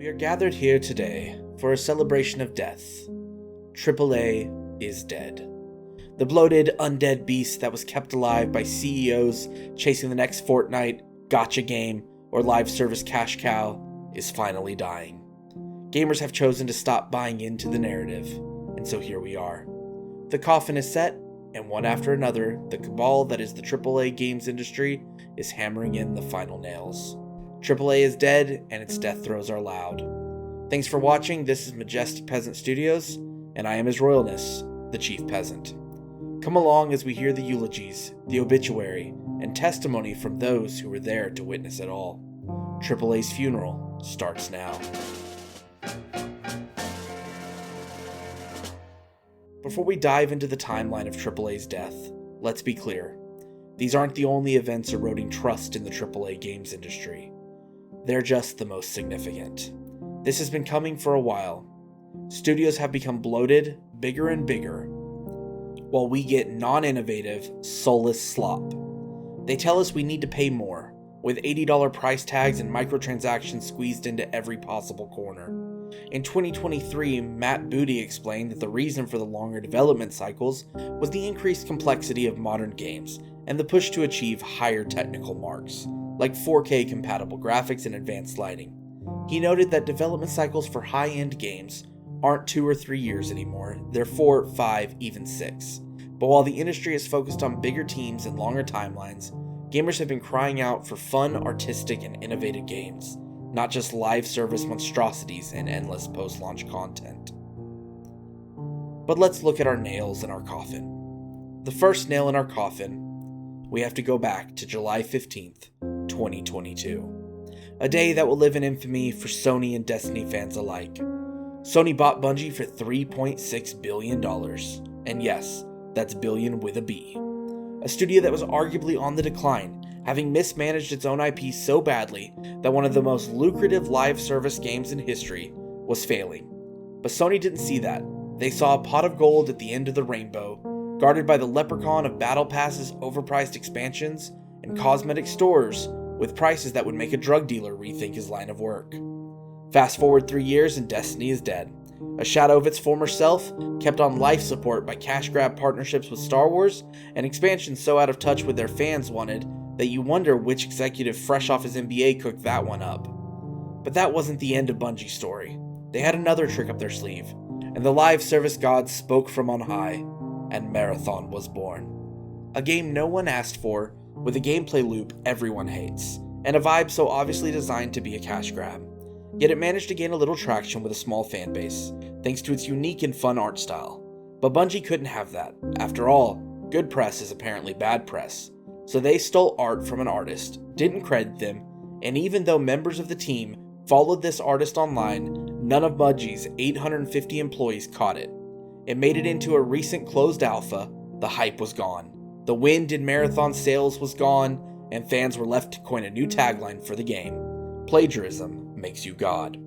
We are gathered here today for a celebration of death. AAA is dead. The bloated, undead beast that was kept alive by CEOs chasing the next Fortnite, gacha game, or live service cash cow is finally dying. Gamers have chosen to stop buying into the narrative, and so here we are. The coffin is set, and one after another, the cabal that is the AAA games industry is hammering in the final nails. AAA is dead, and its death throes are loud. Thanks for watching. This is Majestic Peasant Studios, and I am His Royalness, the Chief Peasant. Come along as we hear the eulogies, the obituary, and testimony from those who were there to witness it all. AAA's funeral starts now. Before we dive into the timeline of AAA's death, let's be clear. These aren't the only events eroding trust in the AAA games industry. They're just the most significant. This has been coming for a while. Studios have become bloated, bigger and bigger, while we get non-innovative, soulless slop. They tell us we need to pay more, with $80 price tags and microtransactions squeezed into every possible corner. In 2023, Matt Booty explained that the reason for the longer development cycles was the increased complexity of modern games and the push to achieve higher technical marks, like 4K compatible graphics and advanced lighting. He noted that development cycles for high-end games aren't 2 or 3 years anymore, they're 4, 5, even 6. But while the industry is focused on bigger teams and longer timelines, gamers have been crying out for fun, artistic, and innovative games, not just live service monstrosities and endless post-launch content. But let's look at our nails in our coffin. The first nail in our coffin, we have to go back to July 15th, 2022. A day that will live in infamy for Sony and Destiny fans alike. Sony bought Bungie for $3.6 billion. And yes, that's billion with a B. A studio that was arguably on the decline, having mismanaged its own IP so badly that one of the most lucrative live service games in history was failing. But Sony didn't see that. They saw a pot of gold at the end of the rainbow, guarded by the leprechaun of battle passes, overpriced expansions, and cosmetic stores with prices that would make a drug dealer rethink his line of work. Fast forward 3 years and Destiny is dead. A shadow of its former self, kept on life support by cash grab partnerships with Star Wars, and expansions so out of touch with their fans wanted that you wonder which executive fresh off his MBA cooked that one up. But that wasn't the end of Bungie's story. They had another trick up their sleeve, and the live service gods spoke from on high, and Marathon was born. A game no one asked for, with a gameplay loop everyone hates, and a vibe so obviously designed to be a cash grab. Yet it managed to gain a little traction with a small fanbase, thanks to its unique and fun art style. But Bungie couldn't have that. After all, good press is apparently bad press. So they stole art from an artist, didn't credit them, and even though members of the team followed this artist online, none of Bungie's 850 employees caught it. It made it into a recent closed alpha, the hype was gone. The wind in Marathon sales was gone, and fans were left to coin a new tagline for the game. Plagiarism makes you God.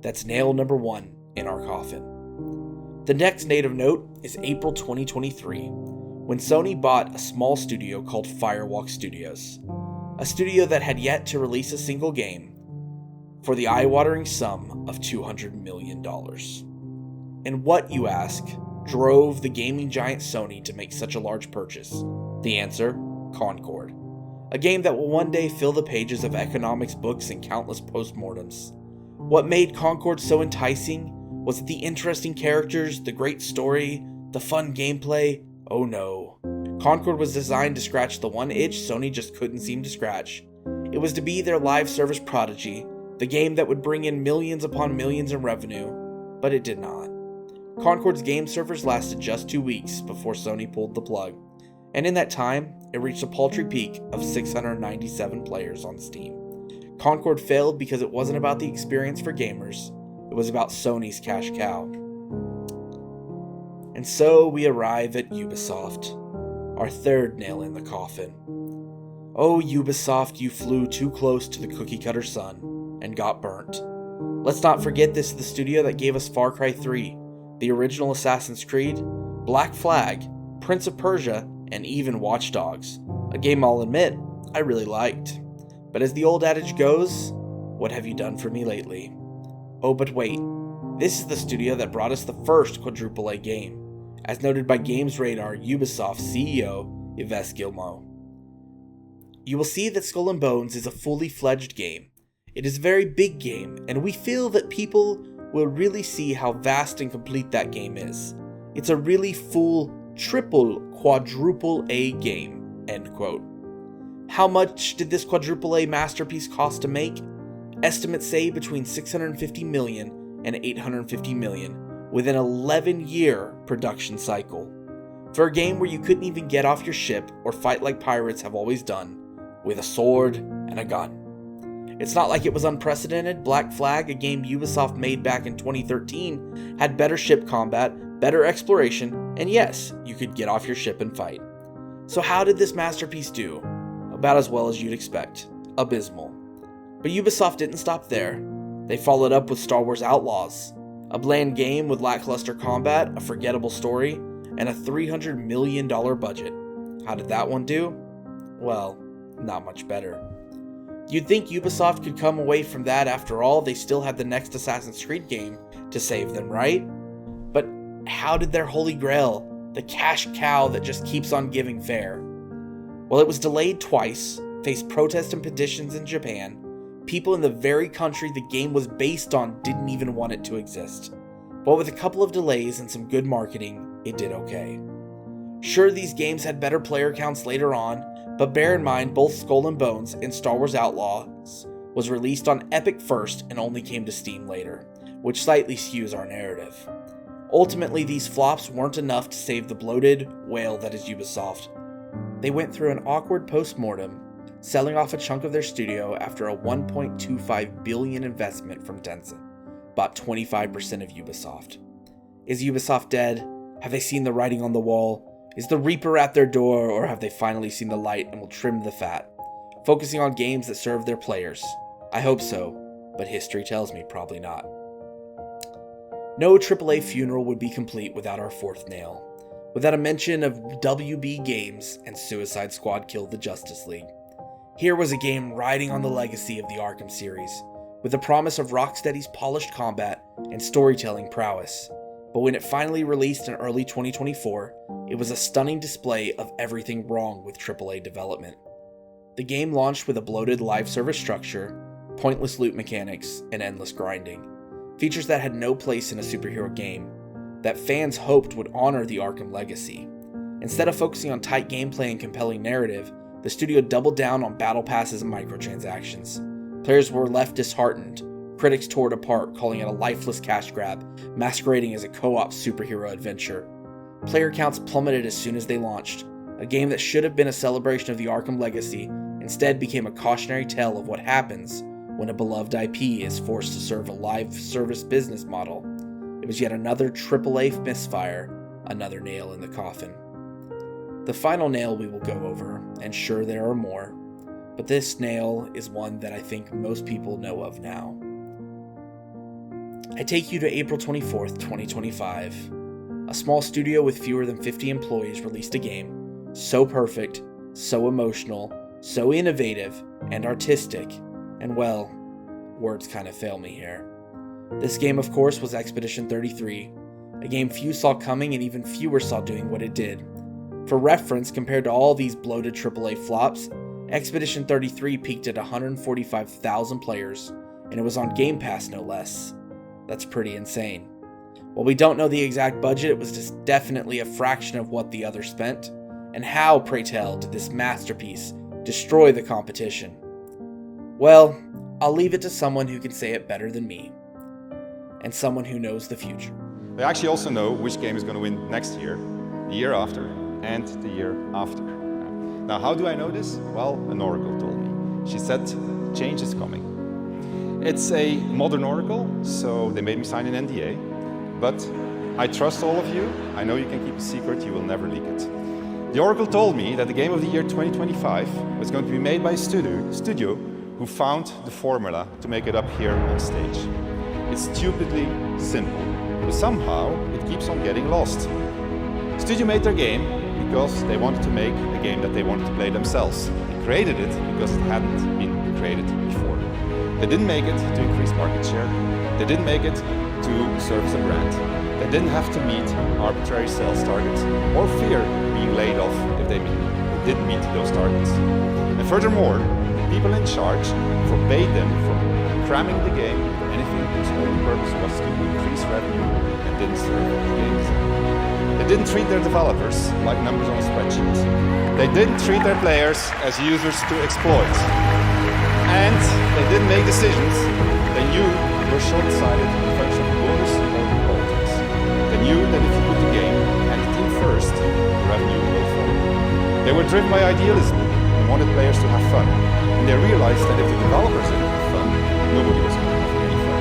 That's nail number 1 in our coffin. The next native note is April 2023, when Sony bought a small studio called Firewalk Studios, a studio that had yet to release a single game, for the eye-watering sum of $200 million. And what, you ask, drove the gaming giant Sony to make such a large purchase? The answer, Concord. A game that will one day fill the pages of economics books and countless postmortems. What made Concord so enticing? Was it the interesting characters, the great story, the fun gameplay? Oh no. Concord was designed to scratch the one itch Sony just couldn't seem to scratch. It was to be their live service prodigy, the game that would bring in millions upon millions in revenue, but it did not. Concord's game servers lasted just 2 weeks before Sony pulled the plug, and in that time, it reached a paltry peak of 697 players on Steam. Concord failed because it wasn't about the experience for gamers, it was about Sony's cash cow. And so we arrive at Ubisoft, our third nail in the coffin. Oh Ubisoft, you flew too close to the cookie-cutter sun and got burnt. Let's not forget this is the studio that gave us Far Cry 3, the original Assassin's Creed, Black Flag, Prince of Persia, and even Watch Dogs, a game I'll admit I really liked. But as the old adage goes, what have you done for me lately? Oh, but wait. This is the studio that brought us the first quadruple A game, as noted by Games Radar Ubisoft CEO Yves Guillemot. You will see that Skull and Bones is a fully fledged game. It is a very big game, and we feel that people will really see how vast and complete that game is. It's a really full, triple, quadruple A game, end quote. How much did this quadruple A masterpiece cost to make? Estimates say between $650 million and $850 million, with an 11-year production cycle. For a game where you couldn't even get off your ship or fight like pirates have always done, with a sword and a gun. It's not like it was unprecedented. Black Flag, a game Ubisoft made back in 2013, had better ship combat, better exploration, and yes, you could get off your ship and fight. So how did this masterpiece do? About as well as you'd expect. Abysmal. But Ubisoft didn't stop there. They followed up with Star Wars Outlaws, a bland game with lackluster combat, a forgettable story, and a $300 million budget. How did that one do? Well, not much better. You'd think Ubisoft could come away from that. After all, they still had the next Assassin's Creed game to save them, right? But how did their holy grail, the cash cow that just keeps on giving, fare? Well, it was delayed twice, faced protests and petitions in Japan. People in the very country the game was based on didn't even want it to exist. But with a couple of delays and some good marketing, it did okay. Sure, these games had better player counts later on, but bear in mind both Skull and Bones and Star Wars Outlaws was released on Epic first and only came to Steam later, which slightly skews our narrative. Ultimately, these flops weren't enough to save the bloated whale that is Ubisoft. They went through an awkward post-mortem, selling off a chunk of their studio after a $1.25 billion investment from Tencent, bought 25% of Ubisoft. Is Ubisoft dead? Have they seen the writing on the wall? Is the Reaper at their door, or have they finally seen the light and will trim the fat, focusing on games that serve their players? I hope so, but history tells me probably not. No AAA funeral would be complete without our fourth nail, without a mention of WB Games and Suicide Squad Killed the Justice League. Here was a game riding on the legacy of the Arkham series, with the promise of Rocksteady's polished combat and storytelling prowess. But when it finally released in early 2024, it was a stunning display of everything wrong with AAA development. The game launched with a bloated live service structure, pointless loot mechanics, and endless grinding. Features that had no place in a superhero game, that fans hoped would honor the Arkham legacy. Instead of focusing on tight gameplay and compelling narrative, the studio doubled down on battle passes and microtransactions. Players were left disheartened. Critics tore it apart, calling it a lifeless cash grab, masquerading as a co-op superhero adventure. Player counts plummeted as soon as they launched. A game that should have been a celebration of the Arkham legacy instead became a cautionary tale of what happens when a beloved IP is forced to serve a live service business model. It was yet another AAA misfire, another nail in the coffin. The final nail we will go over, and sure there are more, but this nail is one that I think most people know of now. I take you to April 24th, 2025. A small studio with fewer than 50 employees released a game so perfect, so emotional, so innovative, and artistic, and well, words kind of fail me here. This game, of course, was Expedition 33, a game few saw coming and even fewer saw doing what it did. For reference, compared to all these bloated AAA flops, Expedition 33 peaked at 145,000 players, and it was on Game Pass no less. That's pretty insane. While we don't know the exact budget, it was just definitely a fraction of what the others spent. And how, pray tell, did this masterpiece destroy the competition? Well, I'll leave it to someone who can say it better than me. And someone who knows the future. They actually also know which game is going to win next year, the year after, and the year after. Now, how do I know this? Well, an oracle told me. She said, change is coming. It's a modern oracle, so they made me sign an NDA. But I trust all of you. I know you can keep a secret, you will never leak it. The oracle told me that the game of the year 2025 was going to be made by a studio who found the formula to make it up here on stage. It's stupidly simple, but somehow it keeps on getting lost. The studio made their game because they wanted to make a game that they wanted to play themselves. They created it because it hadn't been created before. They didn't make it to increase market share. They didn't make it to service a brand. They didn't have to meet arbitrary sales targets or fear being laid off if they didn't meet those targets. And furthermore, people in charge forbade them from cramming the game with anything whose only purpose was to increase revenue and didn't serve the games. They didn't treat their developers like numbers on a spreadsheet. They didn't treat their players as users to exploit. And they didn't make decisions they knew were short-sighted in function of bonus or politics. They knew that if you put the game and the team first, the revenue will follow. They were driven by idealism and wanted players to have fun. And they realized that if the developers didn't have fun, nobody was going to have any fun.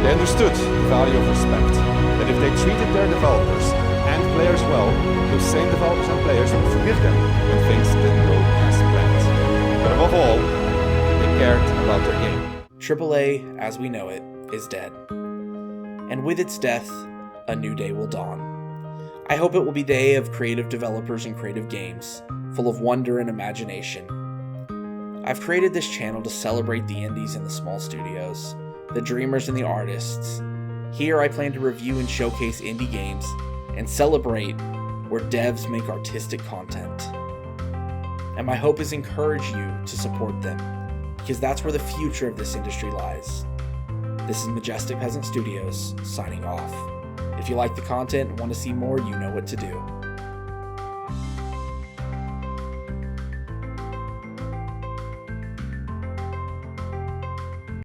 They understood the value of respect, that if they treated their developers and players well, those same developers and players would forgive them when things didn't go as planned. But above all, they cared about their game. AAA, as we know it, is dead. And with its death, a new day will dawn. I hope it will be the day of creative developers and creative games, full of wonder and imagination. I've created this channel to celebrate the indies and the small studios, the dreamers and the artists. Here I plan to review and showcase indie games and celebrate where devs make artistic content. And my hope is encourage you to support them, because that's where the future of this industry lies. This is Majestic Peasant Studios, signing off. If you like the content and want to see more, you know what to do.